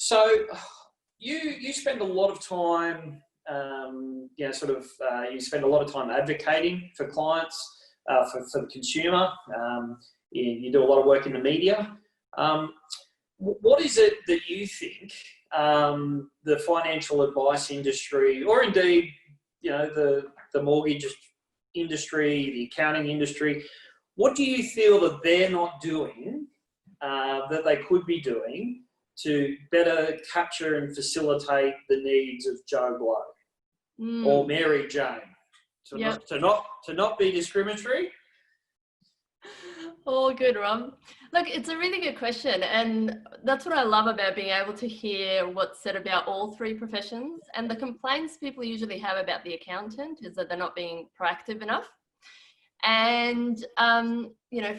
So you spend a lot of time, you spend a lot of time advocating for clients, for the consumer. You do a lot of work in the media. What is it that you think the financial advice industry, or indeed, the mortgage industry, the accounting industry, what do you feel that they're not doing that they could be doing to better capture and facilitate the needs of Joe Blow or Mary Jane? To not be discriminatory? All good, Rob. Look, it's a really good question, and that's what I love about being able to hear what's said about all three professions. And the complaints people usually have about the accountant is that they're not being proactive enough. And,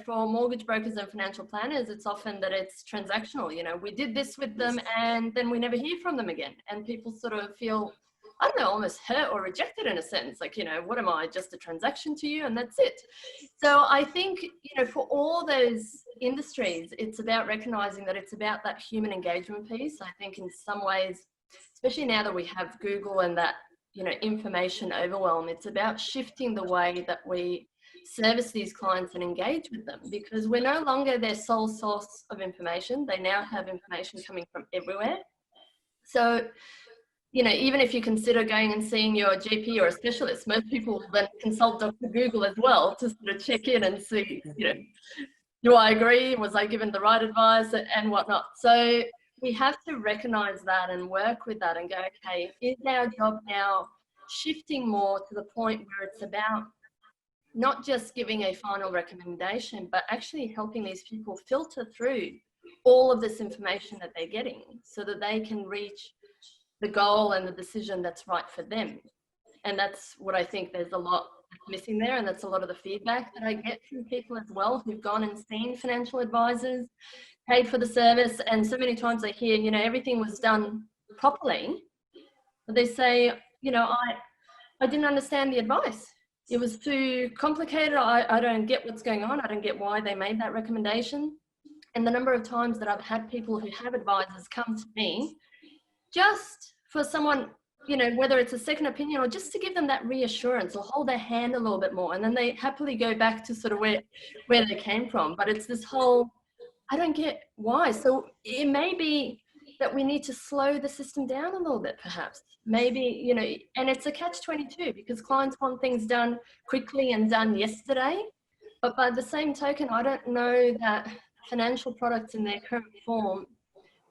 for mortgage brokers and financial planners, it's often that it's transactional. We did this with them and then we never hear from them again. And people sort of feel, I don't know, almost hurt or rejected in a sense. Like, what am I, just a transaction to you? And that's it. So I think, for all those industries, it's about recognizing that it's about that human engagement piece. I think in some ways, especially now that we have Google and that, information overwhelm, it's about shifting the way that we service these clients and engage with them, because we're no longer their sole source of information. They now have information coming from everywhere. So, even if you consider going and seeing your GP or a specialist, most people then consult Dr. Google as well to sort of check in and see, do I agree? Was I given the right advice and whatnot? So we have to recognize that and work with that and go, okay, is our job now shifting more to the point where it's about not just giving a final recommendation, but actually helping these people filter through all of this information that they're getting so that they can reach the goal and the decision that's right for them. And that's what I think there's a lot missing there. And that's a lot of the feedback that I get from people as well who've gone and seen financial advisors, paid for the service. And so many times I hear, everything was done properly. But they say, I didn't understand the advice. It was too complicated. I don't get what's going on. I don't get why they made that recommendation. And the number of times that I've had people who have advisors come to me just for someone, whether it's a second opinion or just to give them that reassurance or hold their hand a little bit more. And then they happily go back to sort of where they came from. But it's this whole, I don't get why. So it may be that we need to slow the system down a little bit, perhaps. Maybe, and it's a catch-22 because clients want things done quickly and done yesterday. But by the same token, I don't know that financial products in their current form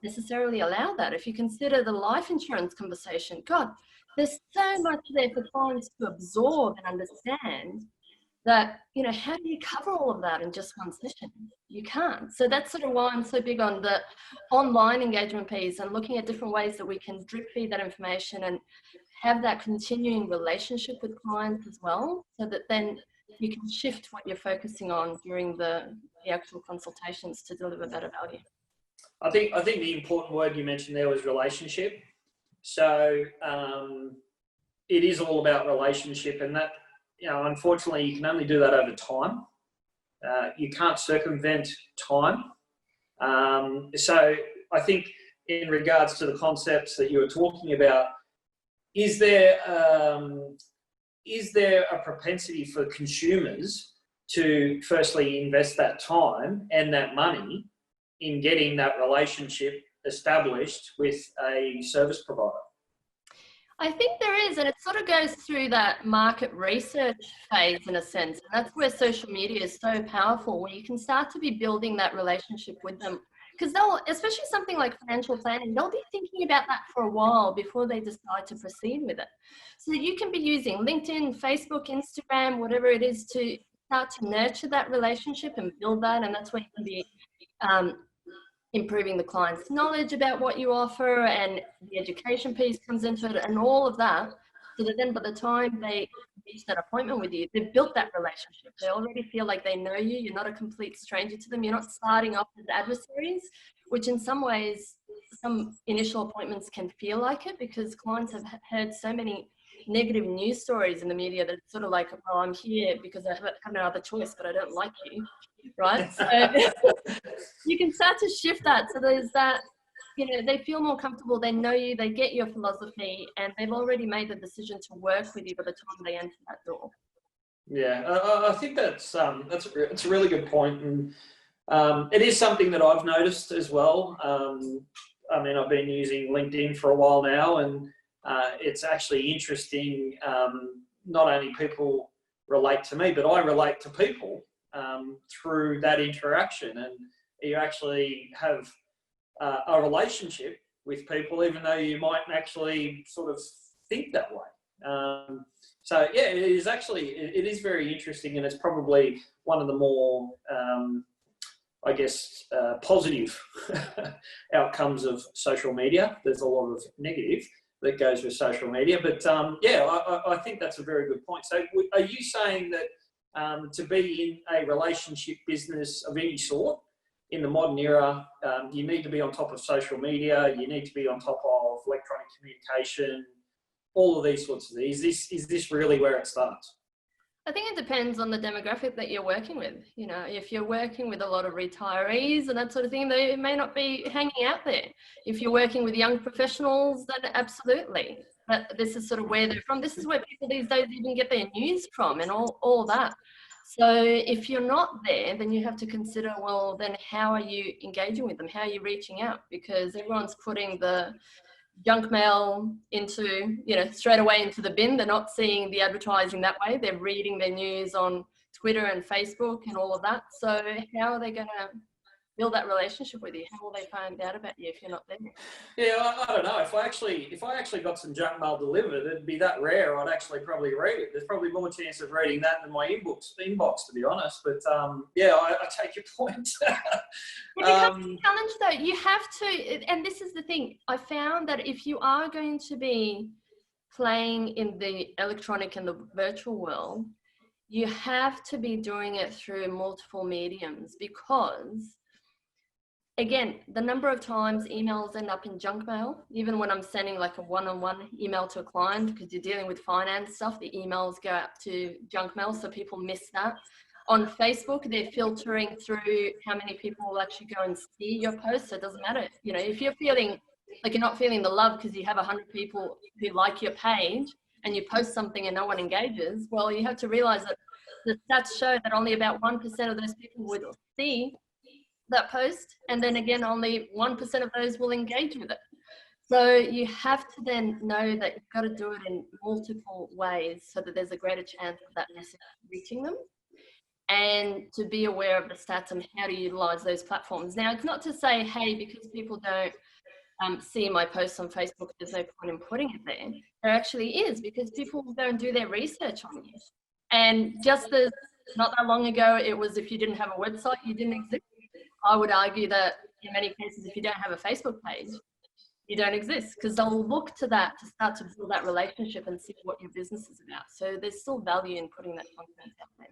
necessarily allow that. If you consider the life insurance conversation, God, there's so much there for clients to absorb and understand that, how do you cover all of that in just one session? You can't. So that's sort of why I'm so big on the online engagement piece and looking at different ways that we can drip feed that information and have that continuing relationship with clients as well, so that then you can shift what you're focusing on during the actual consultations to deliver better value. I think the important word you mentioned there was relationship. So it is all about relationship, and that, unfortunately, you can only do that over time. You can't circumvent time. So I think in regards to the concepts that you were talking about, is there a propensity for consumers to firstly invest that time and that money in getting that relationship established with a service provider? I think there is, and it sort of goes through that market research phase in a sense. And that's where social media is so powerful, where you can start to be building that relationship with them. Because they'll, especially something like financial planning, they'll be thinking about that for a while before they decide to proceed with it. So you can be using LinkedIn, Facebook, Instagram, whatever it is, to start to nurture that relationship and build that. And that's where you can be improving the client's knowledge about what you offer, and the education piece comes into it and all of that, so that then by the time they reach that appointment with you, they've built that relationship. They already feel like they know you. You're not a complete stranger to them. You're not starting off as adversaries, which in some ways, some initial appointments can feel like it, because clients have heard so many negative news stories in the media that it's sort of like, well, I'm here because I have no other choice, but I don't like you, right? So you can start to shift that. So there's that, you know, they feel more comfortable, they know you, they get your philosophy, and they've already made the decision to work with you by the time they enter that door. Yeah, I think that's a really good point, and it is something that I've noticed as well. I mean, I've been using LinkedIn for a while now, and it's actually interesting. Not only people relate to me, but I relate to people through that interaction, and you actually have a relationship with people, even though you mightn't actually sort of think that way. So yeah, it is very interesting, and it's probably one of the more, I guess, positive outcomes of social media. There's a lot of negative that goes with social media, but yeah, I think that's a very good point. So are you saying that to be in a relationship business of any sort in the modern era, you need to be on top of social media, you need to be on top of electronic communication, all of these sorts of things? Is this really where it starts? I think it depends on the demographic that you're working with. You know, if you're working with a lot of retirees and that sort of thing, they may not be hanging out there. If you're working with young professionals, then absolutely. But this is sort of where they're from. This is where people these days even get their news from and all that. So if you're not there, then you have to consider, well, then how are you engaging with them? How are you reaching out? Because everyone's putting the junk mail into, you know, straight away into the bin. They're not seeing the advertising that way. They're reading their news on Twitter and Facebook and all of that. So how are they going to build that relationship with you? How will they find out about you if you're not there? Yeah, I don't know. If I actually got some junk mail delivered, it'd be that rare. I'd actually probably read it. There's probably more chance of reading that than my inbox, to be honest. But yeah, I take your point. It becomes a challenge, though. You have to, and this is the thing. I found that if you are going to be playing in the electronic and the virtual world, you have to be doing it through multiple mediums, because again, the number of times emails end up in junk mail, even when I'm sending like a one-on-one email to a client, because you're dealing with finance stuff, the emails go up to junk mail, so people miss that. On Facebook, they're filtering through how many people will actually go and see your post. So it doesn't matter. You know, if you're feeling like you're not feeling the love because you have 100 people who like your page and you post something and no one engages, well, you have to realize that the stats show that only about 1% of those people would see that post, and then again only 1% of those will engage with it. So you have to then know that you've got to do it in multiple ways so that there's a greater chance of that message reaching them, and to be aware of the stats and how to utilize those platforms. Now, it's not to say, hey, because people don't see my posts on Facebook, there's no point in putting it there. There actually is, because people will go and do their research on you. And just as not that long ago, it was if you didn't have a website, you didn't exist. I would argue that in many cases, if you don't have a Facebook page, you don't exist, because they'll look to that to start to build that relationship and see what your business is about. So there's still value in putting that content out there.